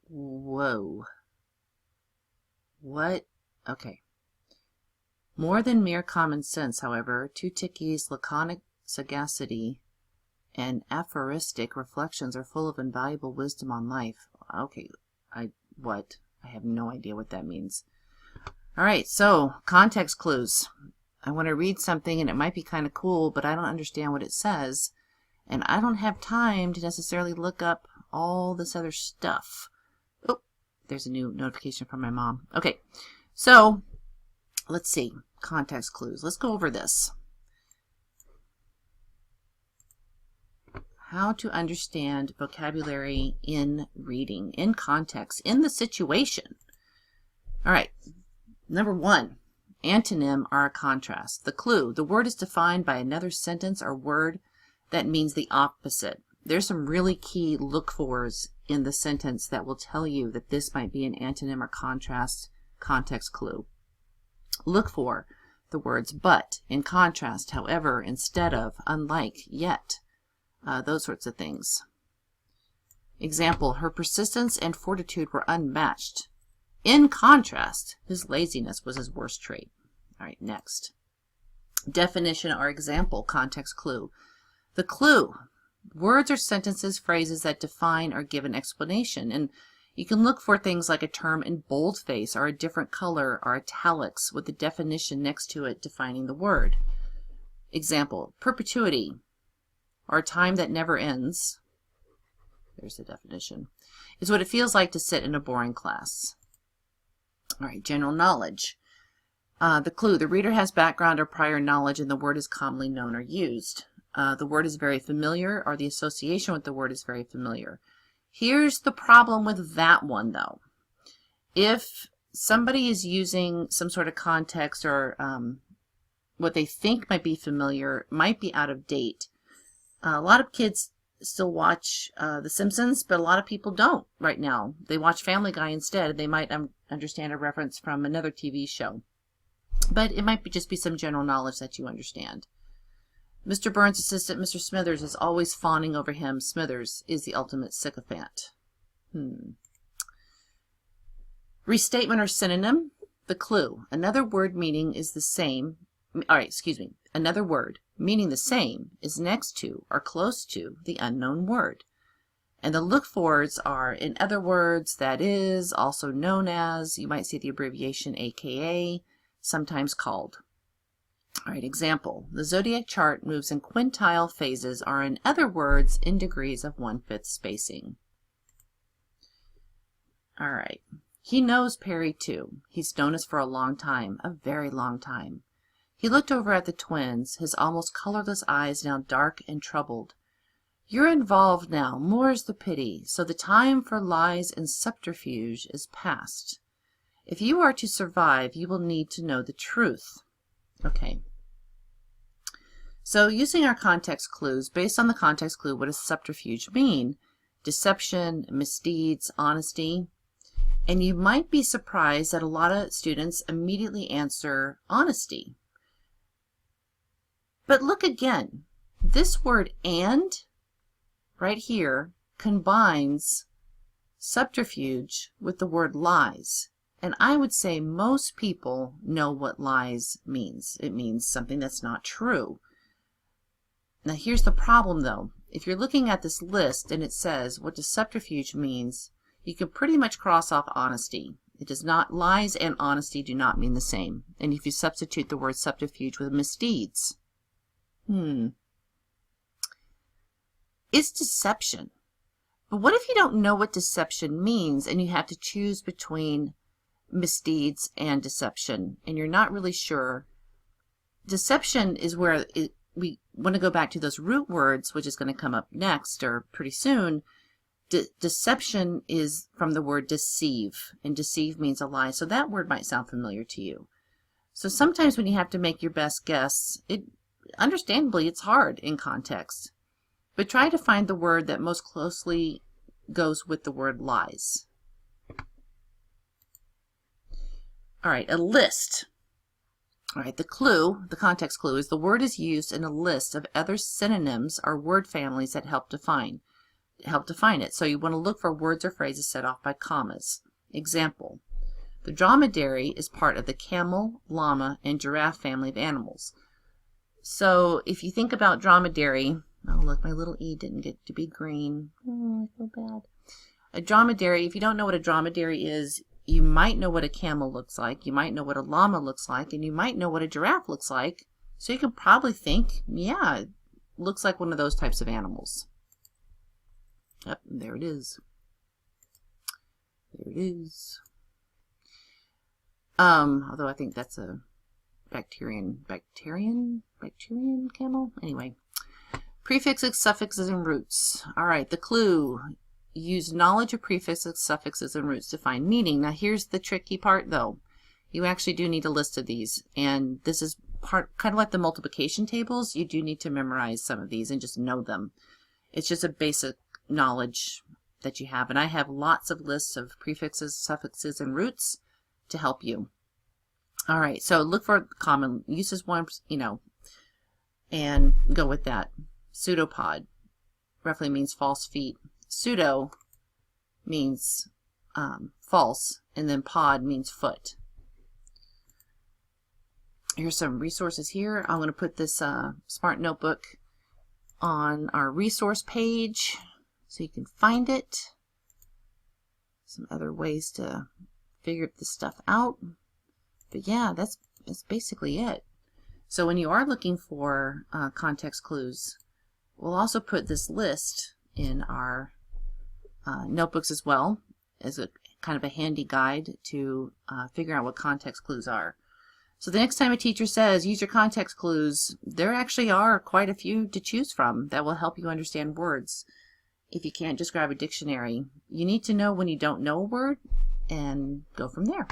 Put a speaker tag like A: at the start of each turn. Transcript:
A: Whoa. What? Okay. More than mere common sense, however, Tuticki's laconic sagacity and aphoristic reflections are full of invaluable wisdom on life. Okay, what? I have no idea what that means. All right, so context clues. I want to read something and it might be kind of cool, but I don't understand what it says. And I don't have time to necessarily look up all this other stuff. Oh, there's a new notification from my mom. Okay, so let's see. Context clues. Let's go over this. How to understand vocabulary in reading, in context, in the situation. All right. Number 1, antonym are a contrast. The clue, the word is defined by another sentence or word that means the opposite. There's some really key look-fors in the sentence that will tell you that this might be an antonym or contrast context clue. Look for the words but, in contrast, however, instead of, unlike, yet, those sorts of things. Example, her persistence and fortitude were unmatched. In contrast, his laziness was his worst trait. All right, next. Definition or example, context clue. The clue, words or sentences, phrases that define or give an explanation. And you can look for things like a term in boldface or a different color or italics with the definition next to it defining the word. Example, perpetuity, or a time that never ends. There's the definition. Is what it feels like to sit in a boring class. All right, general knowledge. The clue, the reader has background or prior knowledge and the word is commonly known or used. The word is very familiar, or the association with the word is very familiar. Here's the problem with that one, though. If somebody is using some sort of context or what they think might be familiar, might be out of date. A lot of kids still watch The Simpsons, but a lot of people don't right now. They watch Family Guy instead. They might understand a reference from another TV show. But it might just be some general knowledge that you understand. Mr. Burns' assistant, Mr. Smithers, is always fawning over him. Smithers is the ultimate sycophant. Restatement or synonym. The clue. Another word meaning is the same. Another word meaning the same is next to or close to the unknown word. And the look-fors are in other words, that is, also known as, you might see the abbreviation AKA, sometimes called. All right, example. The zodiac chart moves in quintile phases, or in other words, in degrees of 1/5 spacing. All right. He knows Perry too. He's known us for a long time, a very long time. He looked over at the twins, his almost colorless eyes now dark and troubled. You're involved now, more's the pity, so the time for lies and subterfuge is past. If you are to survive, you will need to know the truth. Okay. So using our context clues, based on the context clue, what does subterfuge mean? Deception, misdeeds, honesty. And you might be surprised that a lot of students immediately answer honesty. But look again, this word and right here combines subterfuge with the word lies. And I would say most people know what lies means. It means something that's not true. Now here's the problem though. If you're looking at this list and it says what does subterfuge means, you can pretty much cross off honesty. It does not, lies and honesty do not mean the same. And if you substitute the word subterfuge with misdeeds, it's deception. But what if you don't know what deception means and you have to choose between misdeeds and deception and you're not really sure? Deception is where we want to go back to those root words, which is going to come up next or pretty soon. Deception is from the word deceive, and deceive means a lie. So that word might sound familiar to you. So sometimes when you have to make your best guess, understandably, it's hard in context. But try to find the word that most closely goes with the word lies. All right, a list. All right, the clue, the context clue, is the word is used in a list of other synonyms or word families that help define. help define it. So you want to look for words or phrases set off by commas. Example, the dromedary is part of the camel, llama, and giraffe family of animals. So if you think about dromedary, oh look, my little E didn't get to be green. Oh, I feel bad. A dromedary, if you don't know what a dromedary is, you might know what a camel looks like, you might know what a llama looks like, and you might know what a giraffe looks like. So you can probably think, yeah, it looks like one of those types of animals. Yep, there it is. There it is. Although I think that's a bacterian camel? Anyway. Prefixes, suffixes, and roots. All right, the clue. Use knowledge of prefixes, suffixes, and roots to find meaning. Now here's the tricky part though. You actually do need a list of these, and this is kind of like the multiplication tables. You do need to memorize some of these and just know them. It's just a basic knowledge that you have, and I have lots of lists of prefixes, suffixes, and roots to help you. All right, so look for common uses, one, and go with that. Pseudopod roughly means false feet. Pseudo means false, and then pod means foot. Here's some resources here. I'm going to put this Smart Notebook on our resource page so you can find it. Some other ways to figure this stuff out. But yeah, that's basically it. So when you are looking for context clues, we'll also put this list in our notebooks as well as a kind of a handy guide to figure out what context clues are. So the next time a teacher says use your context clues, there actually are quite a few to choose from that will help you understand words. If you can't just grab a dictionary, you need to know when you don't know a word and go from there.